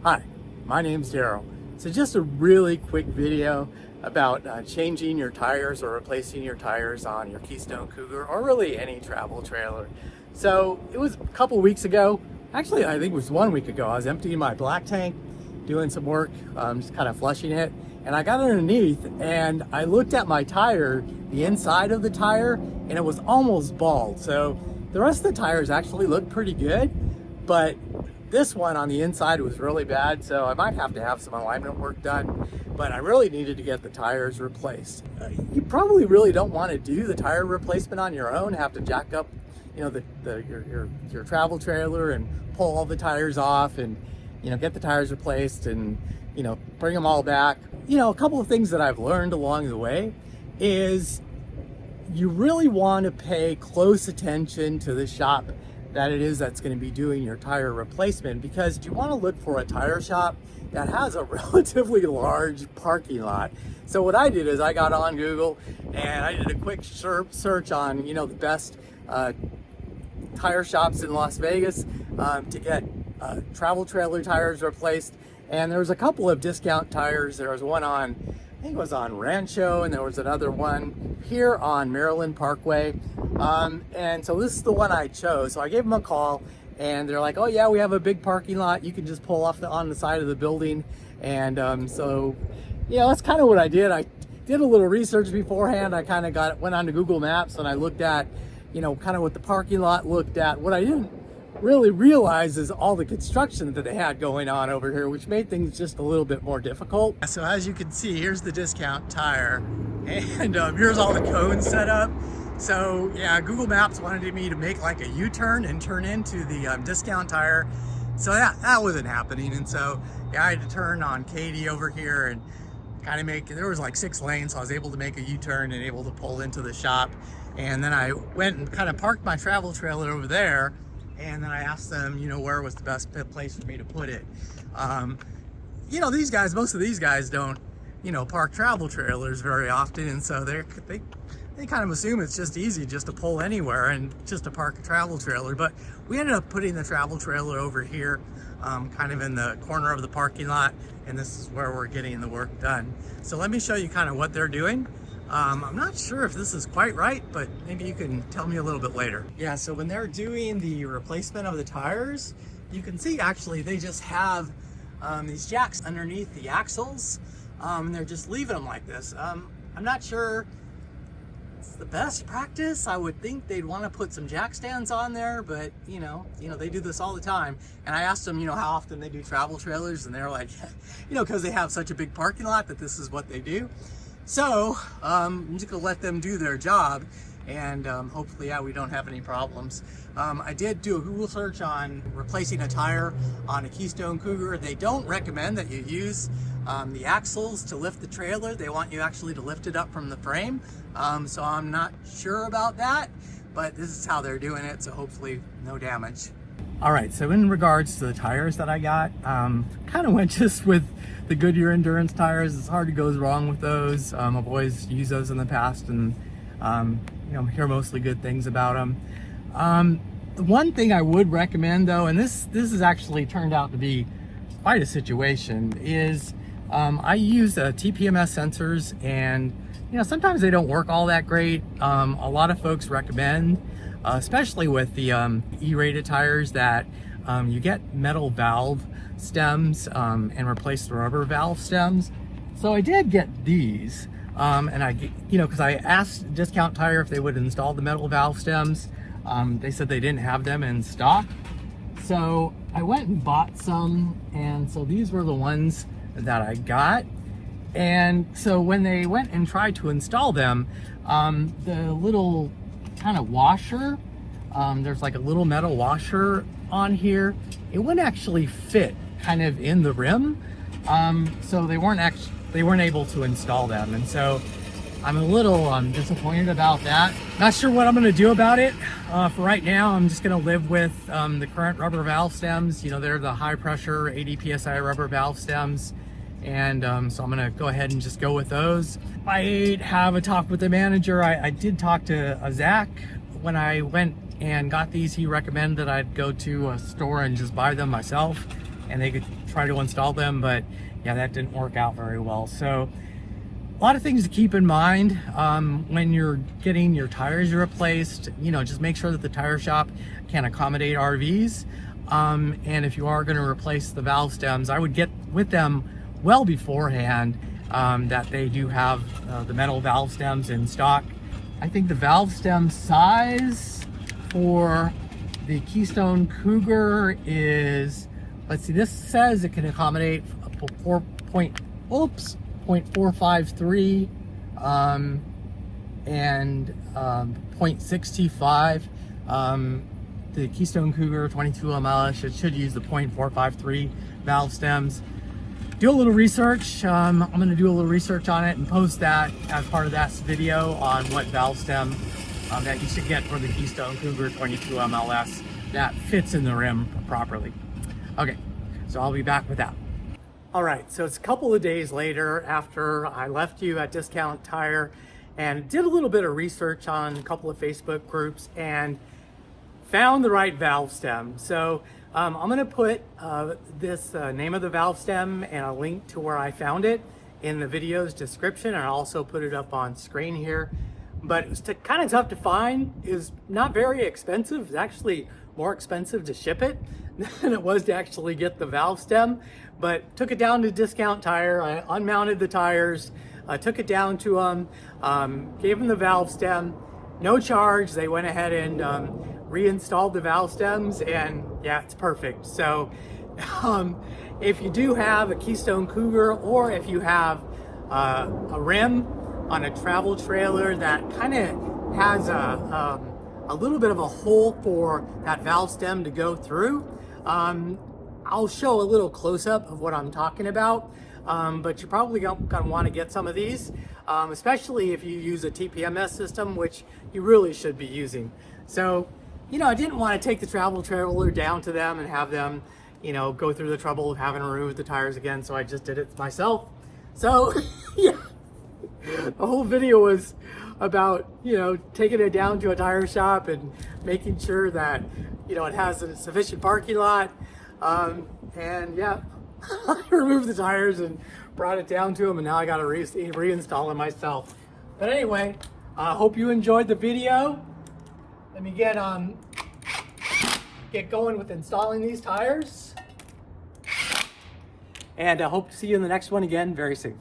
Hi, my name's Daryl. So just a really quick video about changing your tires or replacing your tires on your Keystone Cougar or really any travel trailer. So it was a couple weeks ago, actually I think it was 1 week ago, I was emptying my black tank, doing some work, just kind of flushing it, and I got underneath and I looked at my tire, the inside of the tire, and it was almost bald. So the rest of the tires actually looked pretty good, but this one on the inside was really bad, so I might have to have some alignment work done, but I really needed to get the tires replaced. You probably really don't want to do the tire replacement on your own, have to jack up, you know, your travel trailer and pull all the tires off and, you know, get the tires replaced and, you know, bring them all back. You know, a couple of things that I've learned along the way is you really want to pay close attention to the shop that it is that's going to be doing your tire replacement, because you want to look for a tire shop that has a relatively large parking lot. So what I did is I got on Google and I did a quick search on, you know, the best tire shops in Las Vegas to get travel trailer tires replaced. And there was a couple of discount tires. There was one on, I think it was on Rancho, and there was another one here on Maryland Parkway. And so this is the one I chose. So I gave them a call and they're like, oh yeah, we have a big parking lot. You can just pull off on the side of the building. And so, yeah, that's kind of what I did. I did a little research beforehand. I kind of went onto Google Maps and I looked at, you know, kind of what the parking lot looked at. What I didn't really realize is all the construction that they had going on over here, which made things just a little bit more difficult. So as you can see, here's the discount tire, and here's all the cones set up. So yeah, Google Maps wanted me to make like a U-turn and turn into the discount tire. So that wasn't happening. And so yeah, I had to turn on Katy over here and kind of there was like 6 lanes. So I was able to make a U-turn and able to pull into the shop. And then I went and kind of parked my travel trailer over there. And then I asked them, you know, where was the best place for me to put it. You know, most of these guys don't, you know, park travel trailers very often. And so they kind of assume it's just easy just to pull anywhere and just to park a travel trailer. But we ended up putting the travel trailer over here, kind of in the corner of the parking lot. And this is where we're getting the work done. So let me show you kind of what they're doing. I'm not sure if this is quite right, but maybe you can tell me a little bit later. Yeah, so when they're doing the replacement of the tires, you can see actually they just have these jacks underneath the axles, and they're just leaving them like this. I'm not sure it's the best practice. I would think they'd want to put some jack stands on there, but you know, they do this all the time. And I asked them, you know, how often they do travel trailers, and they're like, you know, because they have such a big parking lot that this is what they do. So I'm just gonna let them do their job, and hopefully, yeah, we don't have any problems. I did do a Google search on replacing a tire on a Keystone Cougar. They don't recommend that you use the axles to lift the trailer. They want you actually to lift it up from the frame. So I'm not sure about that, but this is how they're doing it, so hopefully no damage. All right, so in regards to the tires that I got, kind of went just with the Goodyear Endurance tires. It's hard to go wrong with those. I've always used those in the past, and you know, hear mostly good things about them. The one thing I would recommend though, and this has actually turned out to be quite a situation, is I use TPMS sensors, and you know, sometimes they don't work all that great. A lot of folks recommend, especially with the E-rated tires, that you get metal valve stems and replace the rubber valve stems. So I did get these, and you know, because I asked Discount Tire if they would install the metal valve stems. They said they didn't have them in stock. So I went and bought some, and so these were the ones that I got. And so when they went and tried to install them, the little kind of washer, there's like a little metal washer on here, it wouldn't actually fit kind of in the rim. So they weren't able to install them. And so I'm a little disappointed about that. Not sure what I'm gonna do about it. For right now, I'm just gonna live with the current rubber valve stems. You know, they're the high pressure 80 PSI rubber valve stems. And so I'm gonna go ahead and just go with those. I have a talk with the manager. I did talk to Zach when I went and got these. He recommended that I'd go to a store and just buy them myself, and they could try to install them, but yeah, that didn't work out very well. So a lot of things to keep in mind when you're getting your tires replaced. You know, just make sure that the tire shop can accommodate RVs. And if you are going to replace the valve stems, I would get with them well beforehand that they do have the metal valve stems in stock. I think the valve stem size for the Keystone Cougar is, let's see, this says it can accommodate 0.453 and 0.625. The Keystone Cougar 22 MLS, it should use the 0.453 valve stems. Do a little research. I'm going to do a little research on it and post that as part of that video on what valve stem that you should get for the Keystone Cougar 22 MLS that fits in the rim properly. Okay, so I'll be back with that. All right, so it's a couple of days later after I left you at Discount Tire and did a little bit of research on a couple of Facebook groups and found the right valve stem. So I'm gonna put this name of the valve stem and a link to where I found it in the video's description, and I'll also put it up on screen here. But it was kind of tough to find. It was not very expensive. It's actually more expensive to ship it than it was to actually get the valve stem. But took it down to Discount Tire. I unmounted the tires, took it down to them, gave them the valve stem, no charge. They went ahead and reinstalled the valve stems, and yeah, it's perfect. So if you do have a Keystone Cougar, or if you have a rim on a travel trailer that kind of has a little bit of a hole for that valve stem to go through, I'll show a little close-up of what I'm talking about, but you're probably gonna want to get some of these, especially if you use a TPMS system, which you really should be using. So, you know, I didn't want to take the travel trailer down to them and have them, you know, go through the trouble of having to remove the tires again, so I just did it myself. So, yeah, the whole video was about, you know, taking it down to a tire shop and making sure that, you know, it has a sufficient parking lot. And yeah, I removed the tires and brought it down to them, and now I got to reinstall them myself. But anyway, I hope you enjoyed the video. Let me get going with installing these tires, and I hope to see you in the next one again very soon.